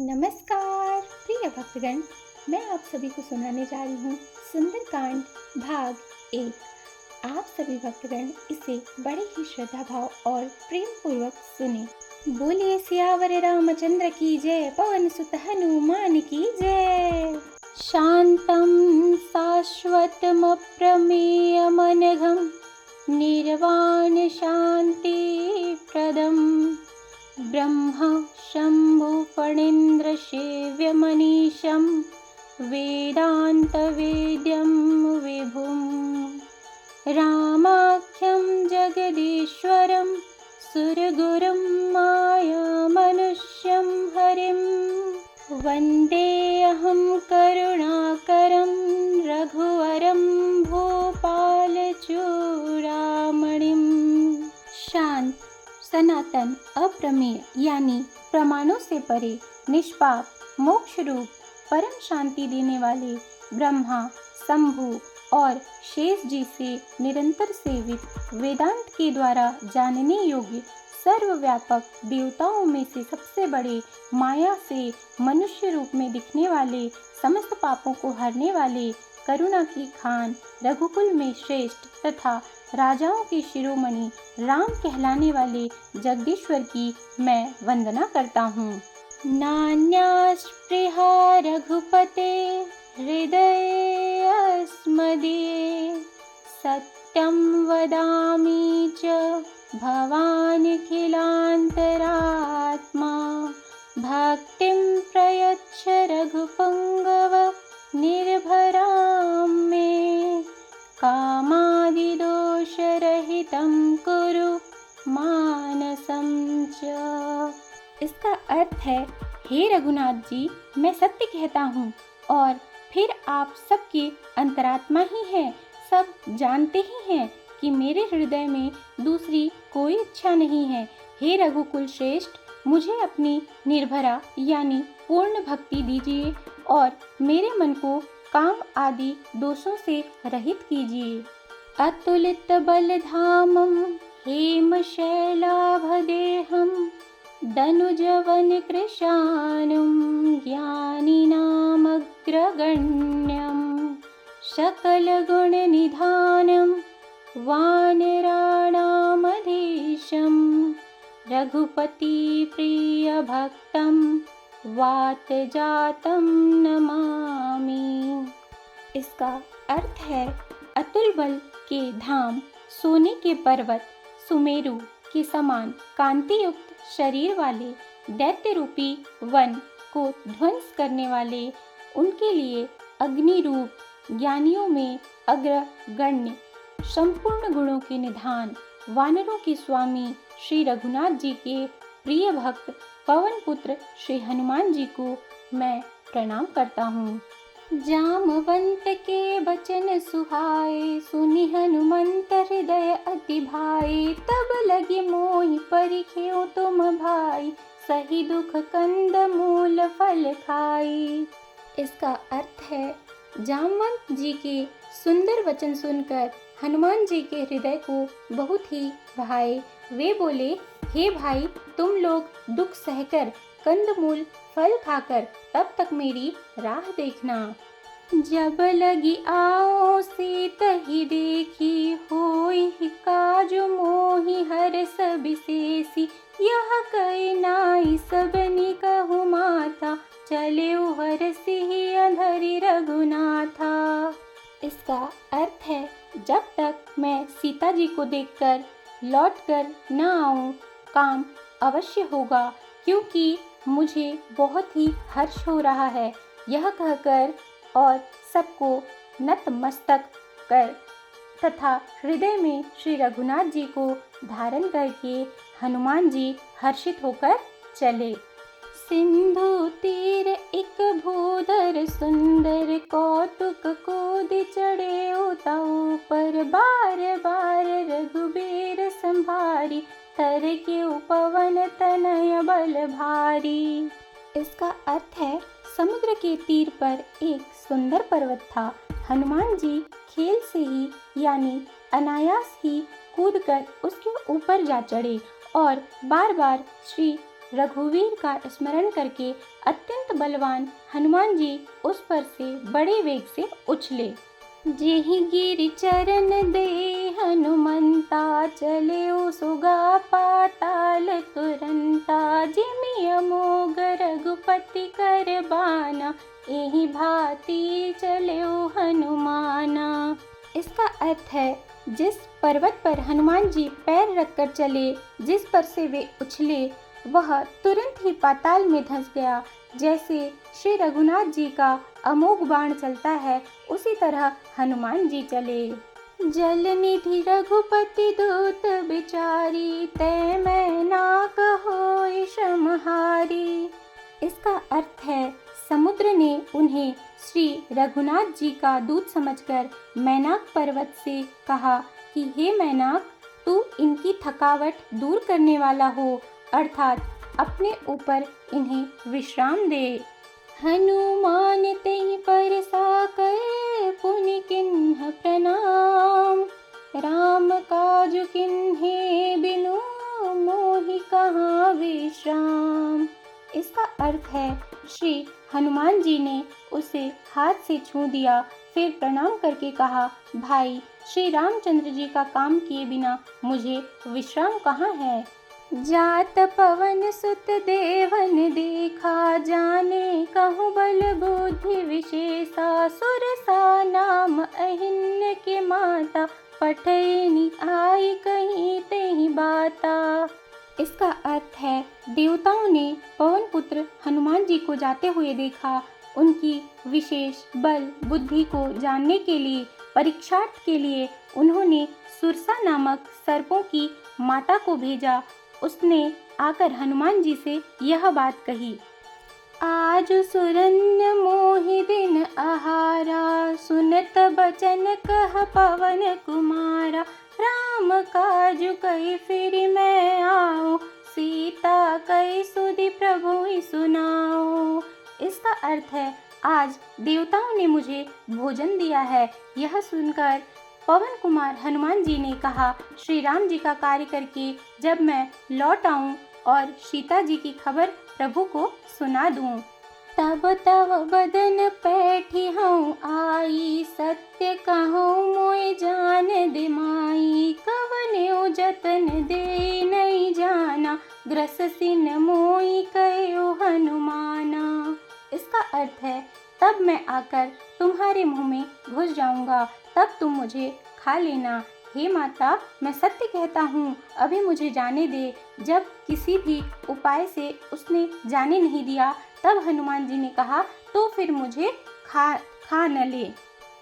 नमस्कार प्रिय भक्तगण। मैं आप सभी को सुनाने जा रही हूँ सुंदरकांड भाग 1। आप सभी भक्तगण इसे बड़े ही श्रद्धा भाव और प्रेम पूर्वक सुने। बोलिए सियावर रामचंद्र की जय, पवन सुत हनुमान की जय। शांतं शाश्वतम् अप्रमेयमनघं निर्वाण शांति प्रदम् ब्रह्म शंभु फणीन्द्र सेव्यमनीशं वेदान्तवेद्यं विभुं रामाख्यं जगदीश्वरं सुरगुरुं मायामनुष्यं हरिं वन्देऽहं करुणाकरं रघुवरं भूपालचूडामणिं। शांत, सनातन, अप्रमेय यानी प्रमाणों से परे, निष्पाप, मोक्ष रूप, परम शांति देने वाले ब्रह्मा, शंभु और शेष जी से निरंतर सेवित, वेदांत के द्वारा जानने योग्य, सर्वव्यापक देवताओं में से सबसे बड़े, माया से मनुष्य रूप में दिखने वाले, समस्त पापों को हरने वाले, करुणा की खान, रघुकुल में श्रेष्ठ तथा राजाओं के शिरोमणि राम कहलाने वाले जगदीश्वर की मैं वंदना करता हूँ। नान्यास्पृहा रघुपते हृदयेऽस्मदीये सत्यं वदामि च भवानखिलान्तरात्मा भक्तिं प्रयच्छ रघुपुङ्गव निर्भरां मे कामादिदोषरहितं कुरु मानसं च। इसका अर्थ है, हे रघुनाथ जी, मैं सत्य कहता हूँ और फिर आप सबके अंतरात्मा ही हैं। सब जानते ही हैं कि मेरे हृदय में दूसरी कोई इच्छा नहीं है। हे रघुकुल श्रेष्ठ, मुझे अपनी निर्भरा यानी पूर्ण भक्ति दीजिए और मेरे मन को काम आदि दोषों से रहित कीजिए। अतुलित बलधामं हेमशैलाभदेहं दनुजवन कृशानं ज्ञानिनामग्रगण्यं सकलगुणनिधानं वानराणामधीशं रघुपतिप्रियभक्तं वातजातं नमामि। इसका अर्थ है, अतुल बल के धाम, सोने के पर्वत, सुमेरु के समान कांति युक्त शरीर वाले, दैत्य रूपी वन को ध्वंस करने वाले, उनके लिए अग्नि रूप, ज्ञानियों में अग्रगण्य, संपूर्ण गुणों के निधान, वानरों के स्वामी श्री रघुनाथ जी के प्रिय भक्त पवन पुत्र श्री हनुमान जी को मैं प्रणाम करता हूँ। जामवंत के बचन सुहाए, सुनि हनुमंत हृदय अति भाए। तब लगी मोहि परिखेउ तुम भाई, सही दुख कंद मूल फल खाई। इसका अर्थ है, जामवंत जी के सुंदर वचन सुनकर हनुमान जी के हृदय को बहुत ही भाए। वे बोले, हे भाई, तुम लोग दुख सहकर, कंदमूल फल खाकर तब तक मेरी राह देखना। जब लगी आओ सीत ही देखी, होई काजु मोहि हरस बिसेसी। यह कई नाई सबनी कहु माथा, चले हरसि अधरि रघुनाथा। इसका अर्थ है, जब तक मैं सीता जी को देखकर लौट कर न आऊं, काम अवश्य होगा, क्योंकि मुझे बहुत ही हर्ष हो रहा है। यह कहकर और सबको नतमस्तक कर तथा हृदय में श्री रघुनाथ जी को धारण करके हनुमान जी हर्षित होकर चले। सिंधु तीर एक भूधर सुंदर, कौतुक कूदि चढ़े उताऊ पर। बार बार रघुबीर संभारी, तर के पवन तनय बल भारी। इसका अर्थ है, समुद्र के तीर पर एक सुंदर पर्वत था। हनुमान जी खेल से ही यानी अनायास ही कूदकर उसके ऊपर जा चढ़े और बार बार श्री रघुवीर का स्मरण करके अत्यंत बलवान हनुमान जी उस पर से बड़े वेग से उछले। जेहि गिरि चरण दे हनुमंता, चले सुगा पाताल तुरंता। जिमि अमोघ रघुपति कर बाना, एहि भांति चले हनुमाना। इसका अर्थ है, जिस पर्वत पर हनुमान जी पैर रखकर चले, जिस पर से वे उछले, वह तुरंत ही पाताल में धंस गया। जैसे श्री रघुनाथ जी का अमोघ बाण चलता है, उसी तरह हनुमान जी चले। जल निधि रघुपति दूत बिचारी, तै मैं ना कहोइ श्रमहारी। इसका अर्थ है, समुद्र ने उन्हें श्री रघुनाथ जी का दूत समझकर मैनाक पर्वत से कहा कि हे मैनाक, तू इनकी थकावट दूर करने वाला हो, अर्थात अपने ऊपर इन्हें विश्राम दे। हनुमान तेहि परसा कर, पुनि किन्ह प्रणाम। राम काजु किन्हे बिनु, मोहि कहाँ विश्राम। इसका अर्थ है, श्री हनुमान जी ने उसे हाथ से छू दिया, फिर प्रणाम करके कहा, भाई श्री रामचंद्र जी का काम किए बिना मुझे विश्राम कहाँ है। जात पवन सुत देवन देखा, जाने कहूँ बल बुद्धि विशेषा। सुरसा नाम अहिन्य के माता, पठैनी आई कहीं तेहि बाता। इसका अर्थ है, देवताओं ने पवन पुत्र हनुमान जी को जाते हुए देखा। उनकी विशेष बल बुद्धि को जानने के लिए, परीक्षार्थ के लिए उन्होंने सुरसा नामक सर्पों की माता को भेजा। उसने आकर हनुमान जी से यह बात कही, आज सुरन्य मोहि दिन आहारा। सुनत बचन कह पवन कुमारा, राम काजु कहि फिर मैं आओ। सीता कहि सुधि प्रभु सुनाओ। इसका अर्थ है, आज देवताओं ने मुझे भोजन दिया है। यह सुनकर पवन कुमार हनुमान जी ने कहा, श्री राम जी का कार्य करके जब मैं लौट आऊं और सीता जी की खबर प्रभु को सुना दूं, तब तब बदन पैठी हूँ आई। सत्य कहूँ मोय जान दे माई, कवन्यो जतन दे नहीं जाना। ग्रससिन मोई कयो हनुमाना। इसका अर्थ है, तब मैं आकर तुम्हारे मुंह में घुस जाऊंगा, तब तुम मुझे खा लेना। हे माता, मैं सत्य कहता हूँ, अभी मुझे जाने दे। जब किसी भी उपाय से उसने जाने नहीं दिया, तब हनुमान जी ने कहा, तो फिर मुझे खा न ले।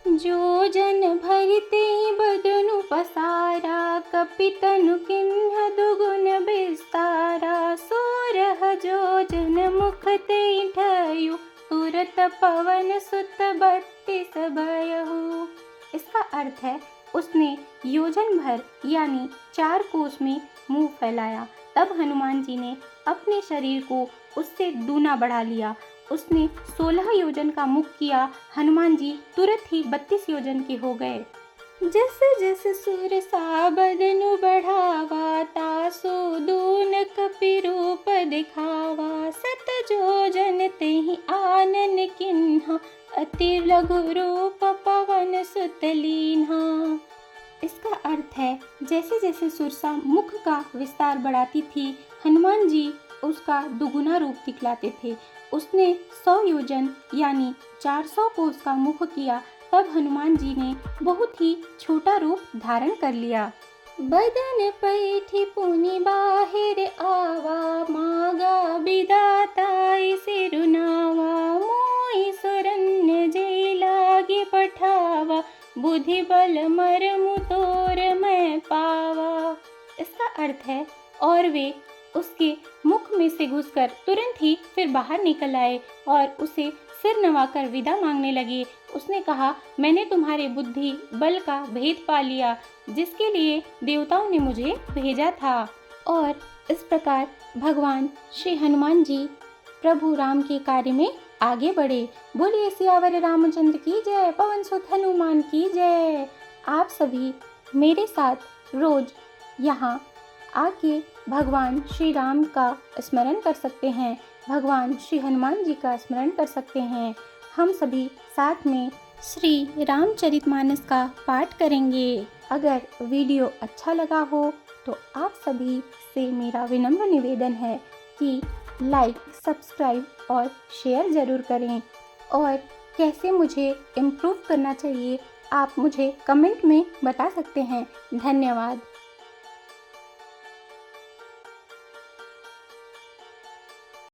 जो जन भरते बदनु पसारा, कपितनु किन्ह दुगुन विस्तारा। सोरह जो जन मुख ते ठयु, तुरत पवन सुत 32 भयहु। इसका अर्थ है, उसने योजन भर यानी 4 कोस में मुंह फैलाया। तब हनुमान जी ने अपने शरीर को उससे दूना बढ़ा लिया। उसने 16 योजन का मुख किया। हनुमान जी तुरंत ही 32 योजन के हो गए। जस जस सुर सा बदनु बढ़ावा, तासु दून कपि रूप दिखावा। सत जोजन तेहि आनन किन्हा, अति लघु रूप पवन सुत लीन्हा। इसका अर्थ है, जैसे जैसे सुरसा मुख का विस्तार बढ़ाती थी, हनुमान जी उसका दुगुना रूप दिखलाते थे। उसने 100 योजन यानी 400 कोस का मुख किया। तब हनुमान जी ने बहुत ही छोटा रूप धारण कर लिया। बदन पैठी पुनि बाहिर आवा, मागा विधाताई सिरुनावा। मोहि सुरन्य जे लागे पठावा, बुद्धि बल मरमु तोर मैं पावा। इसका अर्थ है, और वे उसके मुख में से घुसकर तुरंत ही फिर बाहर निकल आए और उसे सिर नवाकर विदा मांगने लगे। उसने कहा, मैंने तुम्हारे बुद्धि बल का भेद पा लिया, जिसके लिए देवताओं ने मुझे भेजा था। और इस प्रकार भगवान श्री हनुमान जी प्रभु राम के कार्य में आगे बढ़े। बोलिए सियावर रामचंद्र की जय, पवन सुत हनुमान की जय। आप सभी मेरे साथ रोज यहाँ आके भगवान श्री राम का स्मरण कर सकते हैं, भगवान श्री हनुमान जी का स्मरण कर सकते हैं। हम सभी साथ में श्री रामचरितमानस का पाठ करेंगे। अगर वीडियो अच्छा लगा हो तो आप सभी से मेरा विनम्र निवेदन है कि लाइक, सब्सक्राइब और शेयर ज़रूर करें। और कैसे मुझे इम्प्रूव करना चाहिए आप मुझे कमेंट में बता सकते हैं। धन्यवाद।